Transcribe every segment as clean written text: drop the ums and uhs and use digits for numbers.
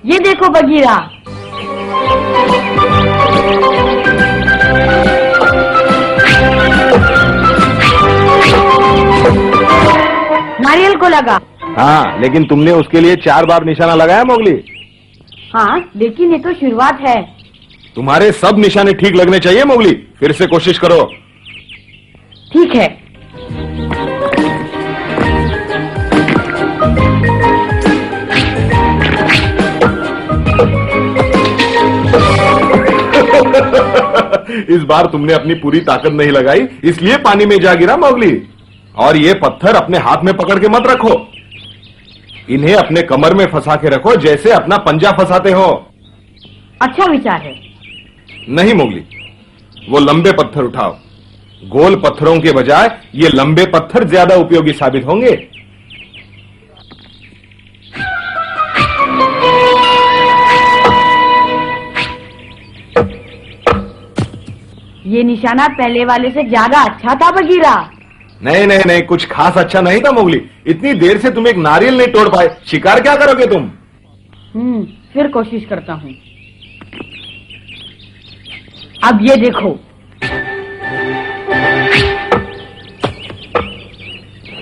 ये देखो बगीरा। नारियल को लगा। हाँ, लेकिन तुमने उसके लिए 4 बार निशाना लगाया मोगली। हाँ, लेकिन ये तो शुरुआत है। तुम्हारे सब निशाने ठीक लगने चाहिए मोगली। फिर से कोशिश करो। ठीक है। इस बार तुमने अपनी पूरी ताकत नहीं लगाई, इसलिए पानी में जा गिरा मोगली। और ये पत्थर अपने हाथ में पकड़ के मत रखो, इन्हें अपने कमर में फंसा के रखो, जैसे अपना पंजा फंसाते हो। अच्छा विचार है। नहीं मोगली, वो लंबे पत्थर उठाओ। गोल पत्थरों के बजाय ये लंबे पत्थर ज्यादा उपयोगी साबित होंगे। ये निशाना पहले वाले से ज्यादा अच्छा था बगीरा। नहीं नहीं नहीं, कुछ खास अच्छा नहीं था मोगली। इतनी देर से तुम एक नारियल नहीं तोड़ पाए, शिकार क्या करोगे तुम? फिर कोशिश करता हूँ। अब ये देखो।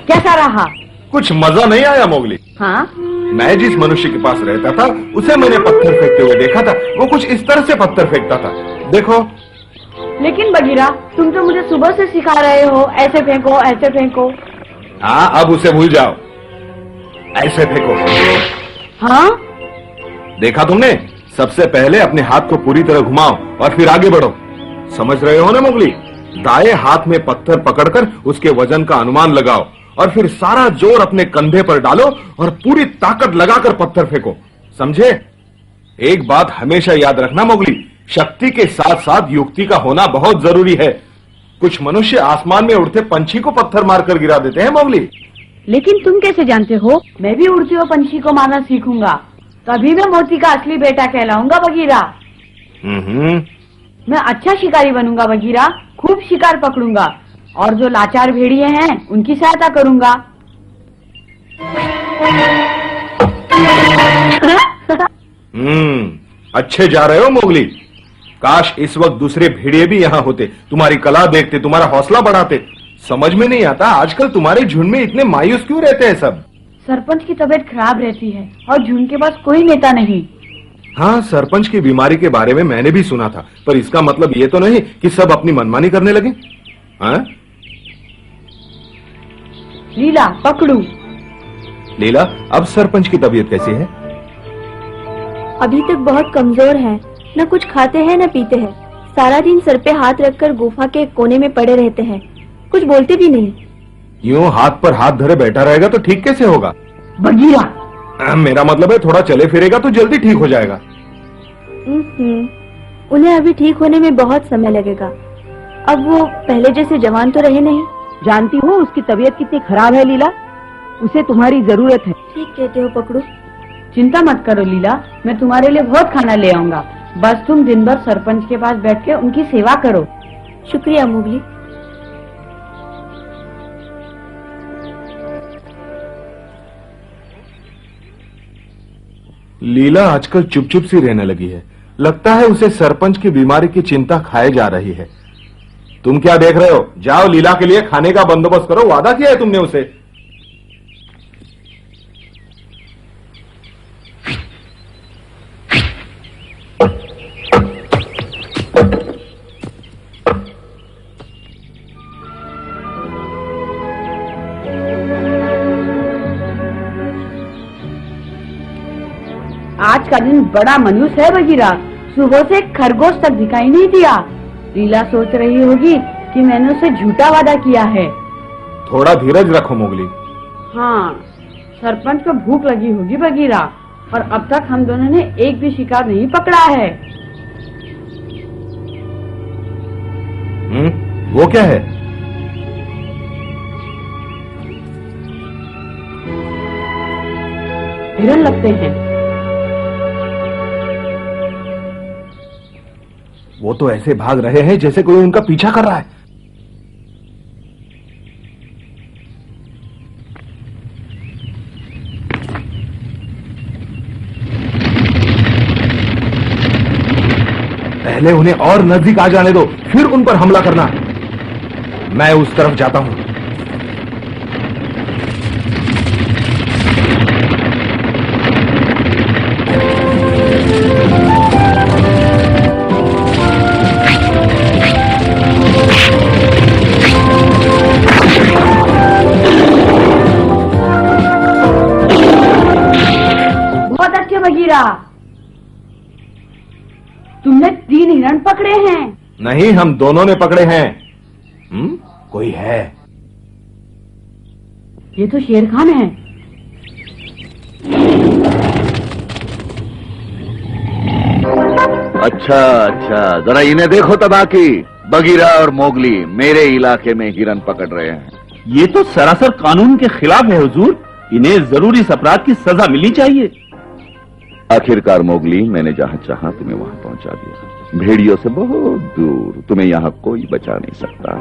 कैसा रहा? कुछ मजा नहीं आया मोगली। हाँ? मैं जिस मनुष्य के पास रहता था उसे मैंने पत्थर फेंकते हुए देखा था। वो कुछ इस तरह से पत्थर फेंकता था, देखो। लेकिन बगीरा, तुम तो मुझे सुबह से सिखा रहे हो, ऐसे फेंको ऐसे फेंको। हाँ, अब उसे भूल जाओ। ऐसे फेंको। हाँ? देखा तुमने? सबसे पहले अपने हाथ को पूरी तरह घुमाओ और फिर आगे बढ़ो। समझ रहे हो ना मोगली? दाएं हाथ में पत्थर पकड़कर उसके वजन का अनुमान लगाओ और फिर सारा जोर अपने कंधे पर डालो और पूरी ताकत लगाकर पत्थर फेंको। समझे? एक बात हमेशा याद रखना मोगली, शक्ति के साथ साथ युक्ति का होना बहुत जरूरी है। कुछ मनुष्य आसमान में उड़ते पंछी को पत्थर मारकर गिरा देते हैं मोगली। लेकिन तुम कैसे जानते हो? मैं भी उड़ते हुए पंछी को मारना सीखूंगा, तभी मैं मोती का असली बेटा कहलाऊंगा बगीरा। मैं अच्छा शिकारी बनूंगा बगीरा, खूब शिकार पकड़ूंगा और जो लाचार भेड़िए हैं उनकी सहायता करूंगा। अच्छे जा रहे हो मोगली। काश इस वक्त दूसरे भेड़िए भी यहाँ होते, तुम्हारी कला देखते, तुम्हारा हौसला बढ़ाते। समझ में नहीं आता आजकल तुम्हारे झुंड में इतने मायूस क्यों रहते हैं सब? सरपंच की तबीयत खराब रहती है और झुंड के पास कोई नेता नहीं। हाँ, सरपंच की बीमारी के बारे में मैंने भी सुना था, पर इसका मतलब ये तो नहीं कि सब अपनी मनमानी करने लगे। हाँ? लीला पकड़ू। लीला, अब सरपंच की तबीयत कैसी है? अभी तक बहुत कमजोर है, न कुछ खाते हैं न पीते हैं। सारा दिन सर पे हाथ रखकर गुफा के कोने में पड़े रहते हैं, कुछ बोलते भी नहीं। यूं हाथ पर हाथ धरे बैठा रहेगा तो ठीक कैसे होगा? बगीरा, मेरा मतलब है थोड़ा चले फिरेगा तो जल्दी ठीक हो जाएगा। उन्हें अभी ठीक होने में बहुत समय लगेगा। अब वो पहले जैसे जवान तो रहे नहीं। जानती हो उसकी तबीयत कितनी खराब है लीला, उसे तुम्हारी जरूरत है। ठीक कहते हो पकड़ू। चिंता मत करो लीला, मैं तुम्हारे लिए बहुत खाना ले आऊंगा। बस तुम दिन भर सरपंच के पास बैठ के उनकी सेवा करो। शुक्रिया मोगली। लीला आजकल चुप चुप सी रहने लगी है। लगता है उसे सरपंच की बीमारी की चिंता खाए जा रही है। तुम क्या देख रहे हो? जाओ लीला के लिए खाने का बंदोबस्त करो, वादा किया है तुमने उसे। आज का दिन बड़ा मनूस है बगीरा, सुबह से खरगोश तक दिखाई नहीं दिया। लीला सोच रही होगी कि मैंने उसे झूठा वादा किया है। थोड़ा धीरज रखो मोगली। हाँ, सरपंच को भूख लगी होगी बगीरा, और अब तक हम दोनों ने एक भी शिकार नहीं पकड़ा है। वो क्या है? हिरन लगते हैं। वो तो ऐसे भाग रहे हैं जैसे कोई उनका पीछा कर रहा है। पहले उन्हें और नजदीक आ जाने दो, फिर उन पर हमला करना। मैं उस तरफ जाता हूं। बहुत अच्छे बगीरा, तुमने 3 हिरण पकड़े हैं। नहीं, हम दोनों ने पकड़े हैं। कोई है। ये तो शेर खान है। अच्छा अच्छा, जरा इन्हें देखो तबाकी। बगीरा और मोगली मेरे इलाके में हिरन पकड़ रहे हैं। ये तो सरासर कानून के खिलाफ है हुजूर। इन्हें जरूर इस अपराध की सजा मिलनी चाहिए। आखिरकार मोगली, मैंने जहां चाहा तुम्हें वहां पहुंचा दिया। भेड़ियों से बहुत दूर। तुम्हें यहाँ कोई बचा नहीं सकता।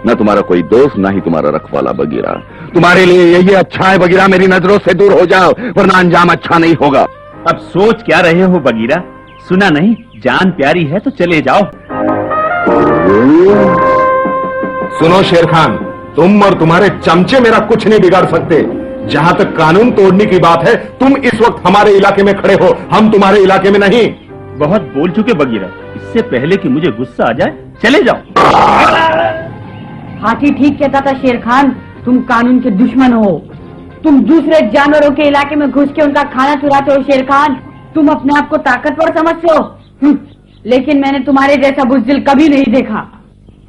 न तुम्हारा कोई दोस्त, न ही तुम्हारा रखवाला बगीरा। तुम्हारे लिए यही अच्छा है बगीरा, मेरी नजरों से दूर हो जाओ, वरना अंजाम अच्छा नहीं होगा। अब सोच क्या रहे हो बगीरा? सुना नहीं, जान प्यारी है तो चले जाओ। सुनो शेर खान, तुम और तुम्हारे चमचे मेरा कुछ नहीं बिगाड़ सकते। जहां तक कानून तोड़ने की बात है, तुम इस वक्त हमारे इलाके में खड़े हो, हम तुम्हारे इलाके में नहीं। बहुत बोल चुके बगीरा, इससे पहले कि मुझे गुस्सा आ जाए चले जाओ। हाथी ठीक कहता था शेर खान, तुम कानून के दुश्मन हो। तुम दूसरे जानवरों के इलाके में घुस के उनका खाना चुराते हो शेर खान। तुम अपने आप को ताकतवर समझते हो, लेकिन मैंने तुम्हारे जैसा बुज़दिल कभी नहीं देखा।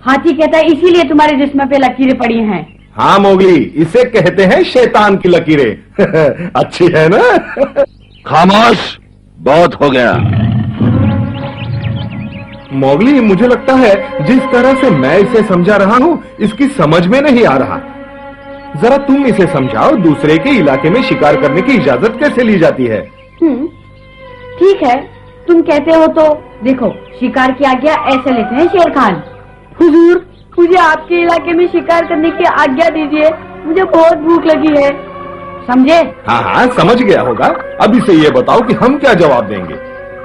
हाथी कहता है इसीलिए तुम्हारे जिस्म पे लकीरें पड़ी हैं। हाँ मोगली, इसे कहते हैं शैतान की लकीरें। अच्छी है ना? खामोश, बहुत हो गया। मोगली, मुझे लगता है जिस तरह से मैं इसे समझा रहा हूँ, इसकी समझ में नहीं आ रहा। जरा तुम इसे समझाओ, दूसरे के इलाके में शिकार करने की इजाजत कैसे ली जाती है? ठीक है, तुम कहते हो तो देखो, शिकार की आज्ञा ऐसे लेते हैं शेर खान। हुजूर, मुझे आपके इलाके में शिकार करने की आज्ञा दीजिए, मुझे बहुत भूख लगी है। समझे? हाँ हाँ, समझ गया होगा। अब इसे ये बताओ कि हम क्या जवाब देंगे।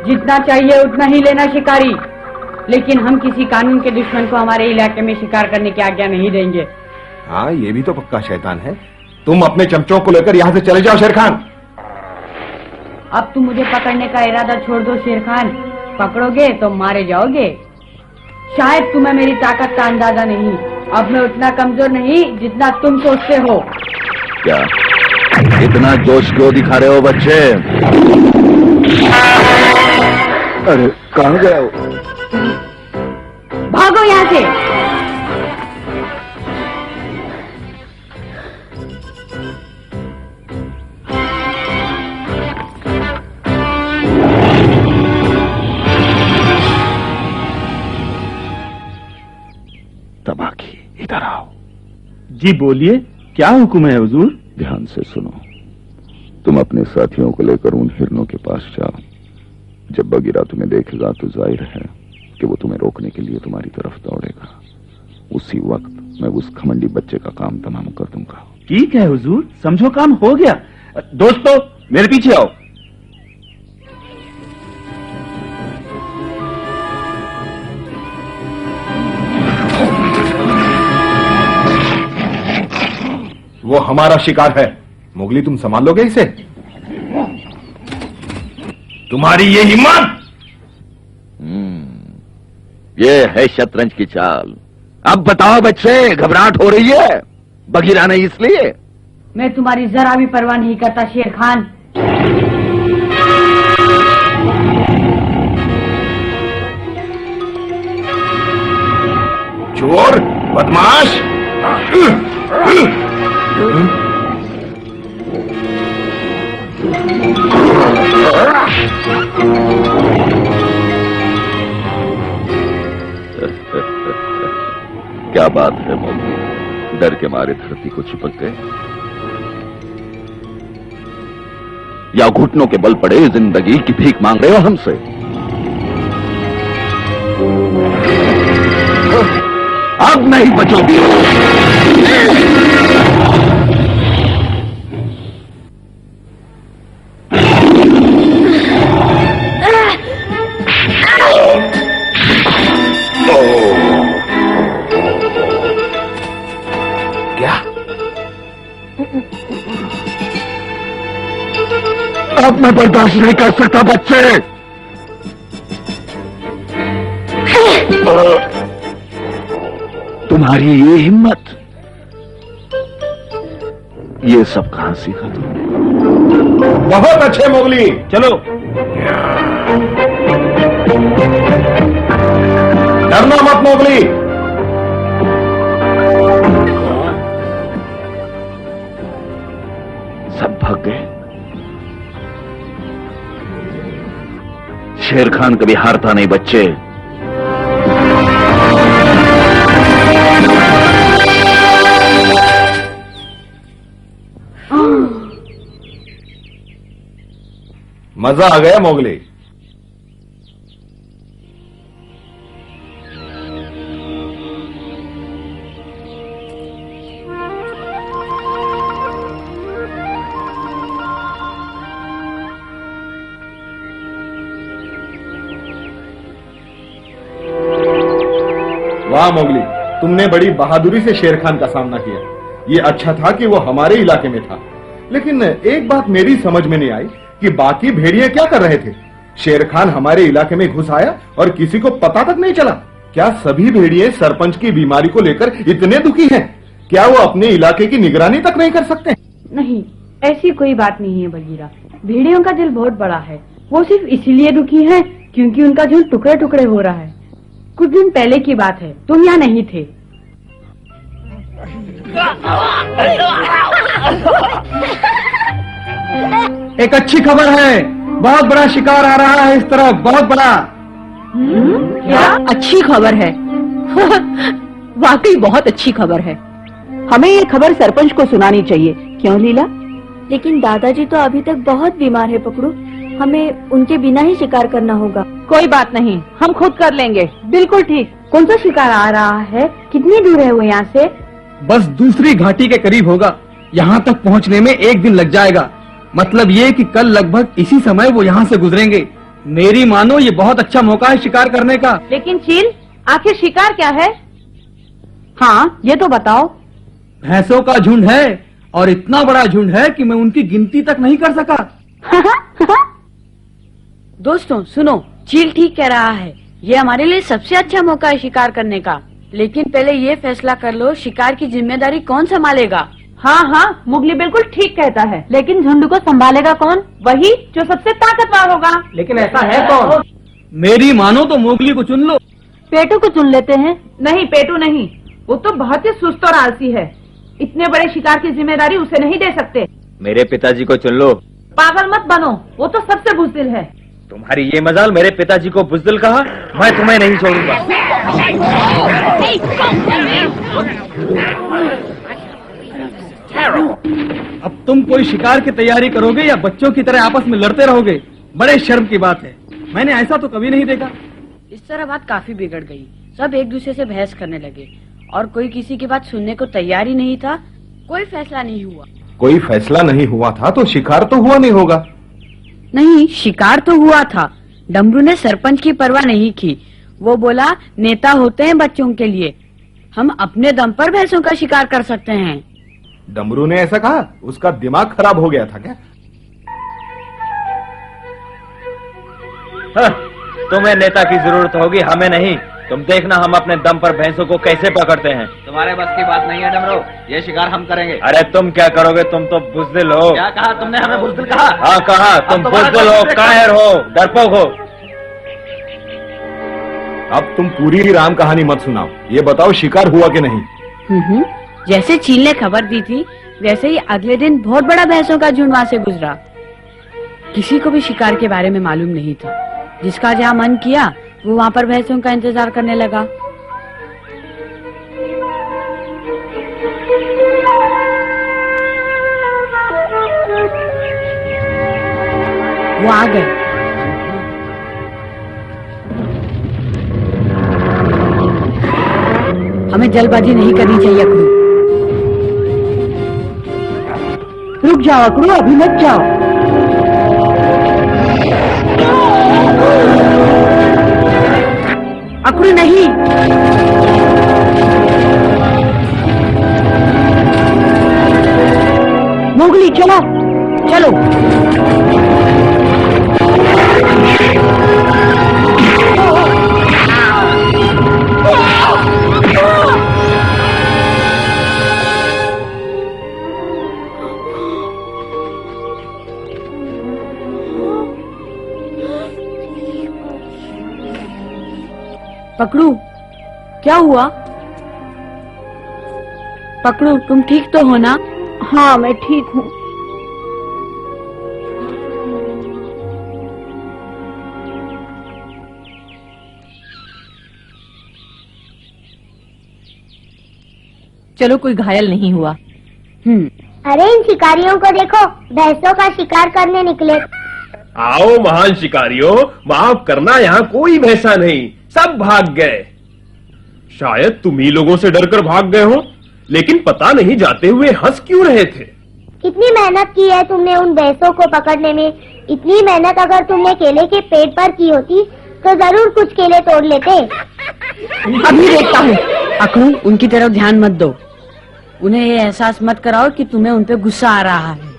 जितना चाहिए उतना ही लेना शिकारी, लेकिन हम किसी कानून के दुश्मन को हमारे इलाके में शिकार करने की आज्ञा नहीं देंगे। हाँ, ये भी तो पक्का शैतान है। तुम अपने चमचों को लेकर यहाँ से चले जाओ शेर खान। अब तुम मुझे पकड़ने का इरादा छोड़ दो शेर खान। पकड़ोगे तो मारे जाओगे। शायद तुम्हें मेरी ताकत का अंदाजा नहीं। अब मैं उतना कमजोर नहीं जितना तुम सोचते हो। क्या इतना जोश क्यों दिखा रहे हो बच्चे? अरे कहाँ गए हो? भागो यहाँ से। तबाकी, इधर आओ। जी बोलिए, क्या हुक्म है हुजूर? ध्यान से सुनो। तुम अपने साथियों को लेकर उन हिरणों के पास जाओ। जब बगीरा तुम्हें देखेगा तो जाहिर है कि वो तुम्हें रोकने के लिए तुम्हारी तरफ दौड़ेगा। उसी वक्त मैं उस खमंडी बच्चे का काम तमाम कर दूंगा। ठीक है हुजूर, समझो काम हो गया। दोस्तों, मेरे पीछे आओ। वो हमारा शिकार है। मोगली, तुम संभाल लोगे इसे? तुम्हारी ये हिम्मत! ये है शतरंज की चाल। अब बताओ बच्चे, घबराहट हो रही है? बगीरा नहीं इसलिए? मैं तुम्हारी जरा भी परवाह नहीं करता शेर खान। चोर, बदमाश! क्या बात है मोगली, डर के मारे धरती को चिपक गए? या घुटनों के बल पड़े जिंदगी की भीख मांग रहे हो हमसे? अब नहीं बचोगे। अब मैं बर्दाश्त नहीं कर सकता बच्चे। तुम्हारी ये हिम्मत, ये सब कहां सीखा तुमने? बहुत अच्छे मोगली, चलो। डरना मत मोगली। सब भाग गए। शेर खान कभी हारता नहीं बच्चे। मजा आ गया मोगली। वाह मोगली, तुमने बड़ी बहादुरी से शेर खान का सामना किया। ये अच्छा था कि वो हमारे इलाके में था, लेकिन एक बात मेरी समझ में नहीं आई कि बाकी भेड़िए क्या कर रहे थे। शेर खान हमारे इलाके में घुस आया और किसी को पता तक नहीं चला। क्या सभी भेड़िए सरपंच की बीमारी को लेकर इतने दुखी हैं? क्या वो अपने इलाके की निगरानी तक नहीं कर सकते? नहीं, ऐसी कोई बात नहीं है बगीरा। भेड़ियों का दिल बहुत बड़ा है। वो सिर्फ इसलिए दुखी है क्योंकि उनका झुंड टुकड़े टुकड़े हो रहा है। कुछ दिन पहले की बात है, तुम यहाँ नहीं थे। एक अच्छी खबर है, बहुत बड़ा शिकार आ रहा है इस तरफ, बहुत बड़ा। क्या अच्छी खबर है? वाकई बहुत अच्छी खबर है। हमें ये खबर सरपंच को सुनानी चाहिए, क्यों लीला? लेकिन दादाजी तो अभी तक बहुत बीमार है पकड़ू। हमें उनके बिना ही शिकार करना होगा। कोई बात नहीं, हम खुद कर लेंगे। बिल्कुल ठीक। कौन सा शिकार आ रहा है? कितनी दूर है वो यहाँ से? बस दूसरी घाटी के करीब होगा। यहाँ तक पहुँचने में 1 दिन लग जाएगा। मतलब ये कि कल लगभग इसी समय वो यहाँ से गुजरेंगे। मेरी मानो ये बहुत अच्छा मौका है शिकार करने का। लेकिन चील, आखिर शिकार क्या है? हाँ, ये तो बताओ। भैंसों का झुंड है और इतना बड़ा झुंड है कि मैं उनकी गिनती तक नहीं कर सका। दोस्तों सुनो, चील ठीक कह रहा है। ये हमारे लिए सबसे अच्छा मौका है शिकार करने का। लेकिन पहले ये फैसला कर लो, शिकार की जिम्मेदारी कौन संभालेगा? हाँ हाँ, मुगली बिल्कुल ठीक कहता है। लेकिन झुंड को संभालेगा कौन? वही जो सबसे ताकतवर होगा। लेकिन ऐसा है कौन? मेरी मानो तो मोगली को चुन लो। पेटू को चुन लेते हैं। नहीं, पेटू नहीं, वो तो बहुत ही सुस्त और आलसी है। इतने बड़े शिकार की जिम्मेदारी उसे नहीं दे सकते। मेरे पिताजी को चुन लो। पागल मत बनो, वो तो सबसे बुज़दिल है। तुम्हारी ये मजाल, मेरे पिताजी को बुज़दिल कहा? मैं तुम्हें नहीं छोड़ूंगा। अब तुम कोई शिकार की तैयारी करोगे या बच्चों की तरह आपस में लड़ते रहोगे? बड़े शर्म की बात है, मैंने ऐसा तो कभी नहीं देखा। इस तरह बात काफी बिगड़ गई। सब एक दूसरे से बहस करने लगे और कोई किसी की बात सुनने को तैयार ही नहीं था। कोई फैसला नहीं हुआ। कोई फैसला नहीं हुआ था तो शिकार तो हुआ नहीं होगा। नहीं, शिकार तो हुआ था। डमरू ने सरपंच की परवाह नहीं की। वो बोला, नेता होते हैं बच्चों के लिए, हम अपने दम पर भैंसों का शिकार कर सकते हैं। डमरू ने ऐसा कहा? उसका दिमाग खराब हो गया था क्या? तुम्हें नेता की जरूरत होगी, हमें नहीं। तुम देखना हम अपने दम पर भैंसों को कैसे पकड़ते हैं। तुम्हारे बस की बात नहीं है डमरू, ये शिकार हम करेंगे। अरे तुम क्या करोगे? तुम तो बुज़दिल हो। क्या कहा तुमने? हमें बुज़दिल कहा? हाँ कहा। तुम बुज़दिल हो, कायर हो, डरपोक हो। अब तुम पूरी राम कहानी मत सुनाओ, ये बताओ शिकार हुआ कि नहीं? जैसे चील ने खबर दी थी वैसे ही अगले दिन बहुत बड़ा भैंसों का झुंड वहां से गुजरा। किसी को भी शिकार के बारे में मालूम नहीं था। जिसका जहाँ मन किया वो वहाँ पर भैंसों का इंतजार करने लगा। वो आ गए। हमें जल्दबाजी नहीं करनी चाहिए अकड़ू। रुक जाओ अकड़ू, अभी मत जाओ। अकड़ू नहीं। मोगली चलो चलो। पकड़ू, क्या हुआ? पकड़ू, तुम ठीक तो हो ना? हाँ मैं ठीक हूँ। चलो कोई घायल नहीं हुआ। अरे इन शिकारियों को देखो, भैंसों का शिकार करने निकले। आओ महान शिकारियों, माफ करना, यहाँ कोई भैंसा नहीं, सब भाग गए। शायद तुम ही लोगों से डरकर भाग गए हो, लेकिन पता नहीं जाते हुए हंस क्यों रहे थे। कितनी मेहनत की है तुमने उन भैंसों को पकड़ने में। इतनी मेहनत अगर तुमने केले के पेड़ पर की होती तो जरूर कुछ केले तोड़ लेते। अभी देखता हूँ। अकड़ू, उनकी तरफ ध्यान मत दो। उन्हें ये एहसास मत कराओ कि तुम्हें उन पे गुस्सा आ रहा है।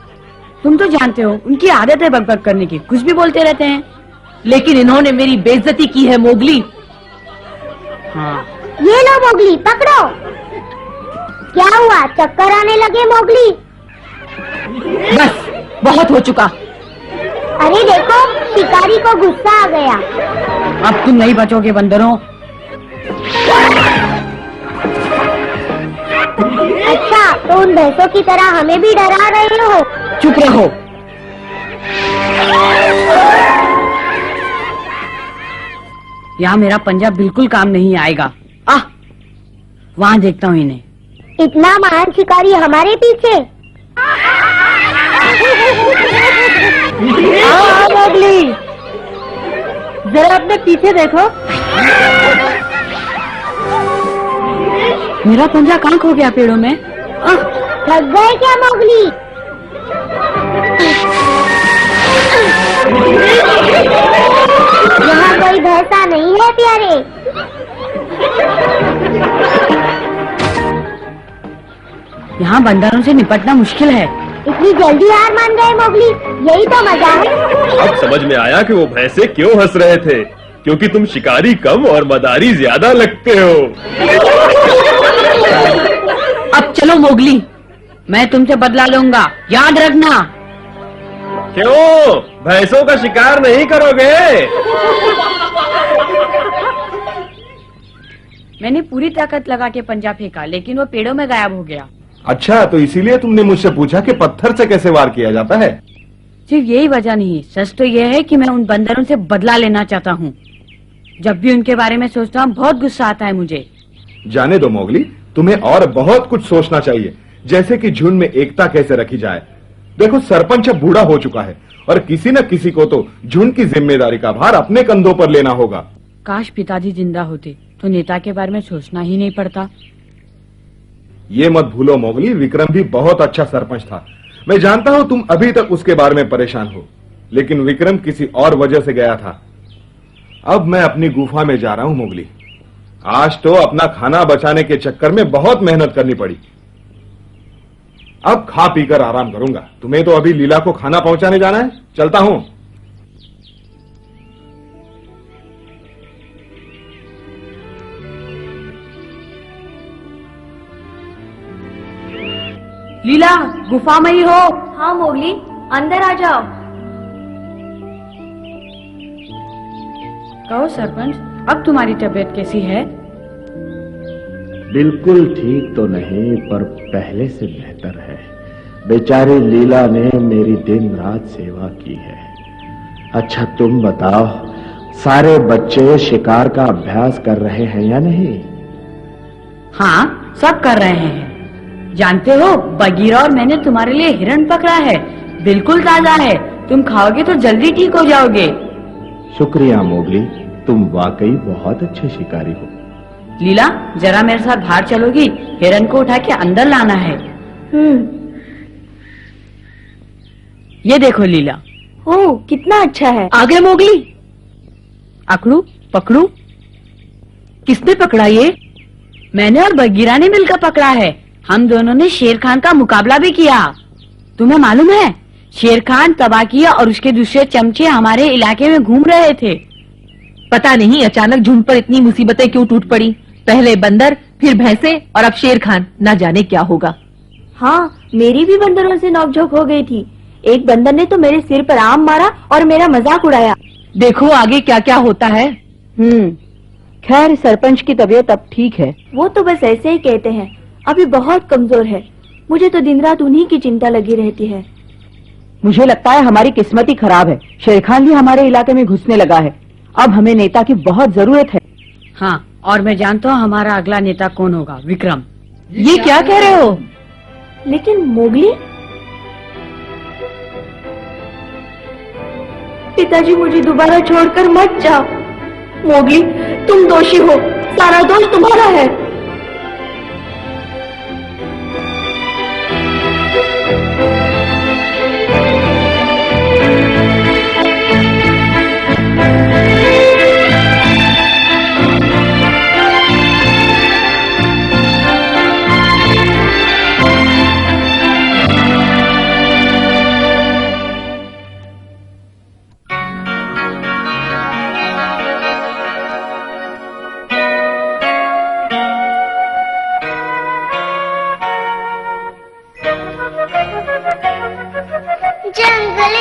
तुम तो जानते हो उनकी आदत है बकबक करने की, कुछ भी बोलते रहते हैं। लेकिन इन्होंने मेरी बेइज्जती की है मोगली। हाँ, ये लो मोगली, पकड़ो। क्या हुआ, चक्कर आने लगे मोगली? बस बहुत हो चुका। अरे देखो, शिकारी को गुस्सा आ गया। अब तुम नहीं बचोगे बंदरों। अच्छा, तो उन भैंसों की तरह हमें भी डरा रहे हो? चुप रहो। यहाँ मेरा पंजा बिल्कुल काम नहीं आएगा। वहाँ देखता हूँ इन्हें। इतना महान शिकारी हमारे पीछे। मोगली, जरा अपने पीछे देखो। मेरा पंजा कहाँ खो गया पेड़ों में? थक गए क्या मोगली? यहाँ कोई भैंसा नहीं है प्यारे। यहाँ बंदरों से निपटना मुश्किल है। इतनी जल्दी हार मान गए मोगली, यही तो मजा है। अब समझ में आया कि वो भैंसे क्यों हंस रहे थे, क्योंकि तुम शिकारी कम और मदारी ज्यादा लगते हो। अब चलो मोगली, मैं तुमसे बदला लूंगा, याद रखना। क्यों, भैंसों का शिकार नहीं करोगे? मैंने पूरी ताकत लगा के पंजा फेंका, लेकिन वो पेड़ों में गायब हो गया। अच्छा, तो इसीलिए तुमने मुझसे पूछा कि पत्थर से कैसे वार किया जाता है? सिर्फ यही वजह नहीं, सच तो यह है कि मैं उन बंदरों से बदला लेना चाहता हूँ। जब भी उनके बारे में सोचता हूँ बहुत गुस्सा आता है मुझे। जाने दो मोगली, तुम्हें और बहुत कुछ सोचना चाहिए, जैसे कि झुंड में एकता कैसे रखी जाए। देखो, सरपंच अब बूढ़ा हो चुका है और किसी न किसी को तो झुंड की जिम्मेदारी का भार अपने कंधों पर लेना होगा। काश पिताजी जिंदा होते तो नेता के बारे में सोचना ही नहीं पड़ता। ये मत भूलो मोगली, विक्रम भी बहुत अच्छा सरपंच था। मैं जानता हूं तुम अभी तक उसके बारे में परेशान हो, लेकिन विक्रम किसी और वजह से गया था। अब मैं अपनी गुफा में जा रहा हूं मोगली। आज तो अपना खाना बचाने के चक्कर में बहुत मेहनत करनी पड़ी। अब खा पीकर आराम करूंगा। तुम्हें तो अभी लीला को खाना पहुंचाने जाना है, चलता हूं। लीला, गुफा में ही हो? हाँ मोगली, अंदर आ जाओ। कहो सरपंच, अब तुम्हारी तबीयत कैसी है? बिल्कुल ठीक तो नहीं, पर पहले से बेहतर है। बेचारी लीला ने मेरी दिन रात सेवा की है। अच्छा तुम बताओ, सारे बच्चे शिकार का अभ्यास कर रहे हैं या नहीं? हाँ, सब कर रहे हैं। जानते हो, बगीरा और मैंने तुम्हारे लिए हिरण पकड़ा है, बिल्कुल ताजा है। तुम खाओगे तो जल्दी ठीक हो जाओगे। शुक्रिया मोगली, तुम वाकई बहुत अच्छे शिकारी हो। लीला, जरा मेरे साथ बाहर चलोगी? हिरण को उठा के अंदर लाना है। ये देखो लीला। ओह, कितना अच्छा है। आगे मोगली। अकड़ू, पकड़ू। किसने पकड़ा ये? मैंने और बगीरा ने मिलकर पकड़ा है। हम दोनों ने शेर खान का मुकाबला भी किया। तुम्हें मालूम है शेर खान, तबाकिया और उसके दूसरे चमचे हमारे इलाके में घूम रहे थे। पता नहीं अचानक झुंड पर इतनी मुसीबतें क्यों टूट पड़ी। पहले बंदर, फिर भैंसे और अब शेर खान। ना जाने क्या होगा। हाँ, मेरी भी बंदरों से नोकझोंक हो गई थी। एक बंदर ने तो मेरे सिर पर आम मारा और मेरा मजाक उड़ाया। देखो आगे क्या क्या होता है। खैर सरपंच की तबीयत अब ठीक है। वो तो बस ऐसे ही कहते हैं, अभी बहुत कमजोर है। मुझे तो दिन रात उन्हीं की चिंता लगी रहती है। मुझे लगता है हमारी किस्मत ही खराब है। शेर खान भी हमारे इलाके में घुसने लगा है। अब हमें नेता की बहुत जरूरत है। हाँ, और मैं जानता हूँ हमारा अगला नेता कौन होगा, विक्रम। ये क्या कह रहे हो? लेकिन मोगली, पिताजी मुझे दोबारा छोड़कर मत जाओ। मोगली, तुम दोषी हो, सारा दोष तुम्हारा है। जंगल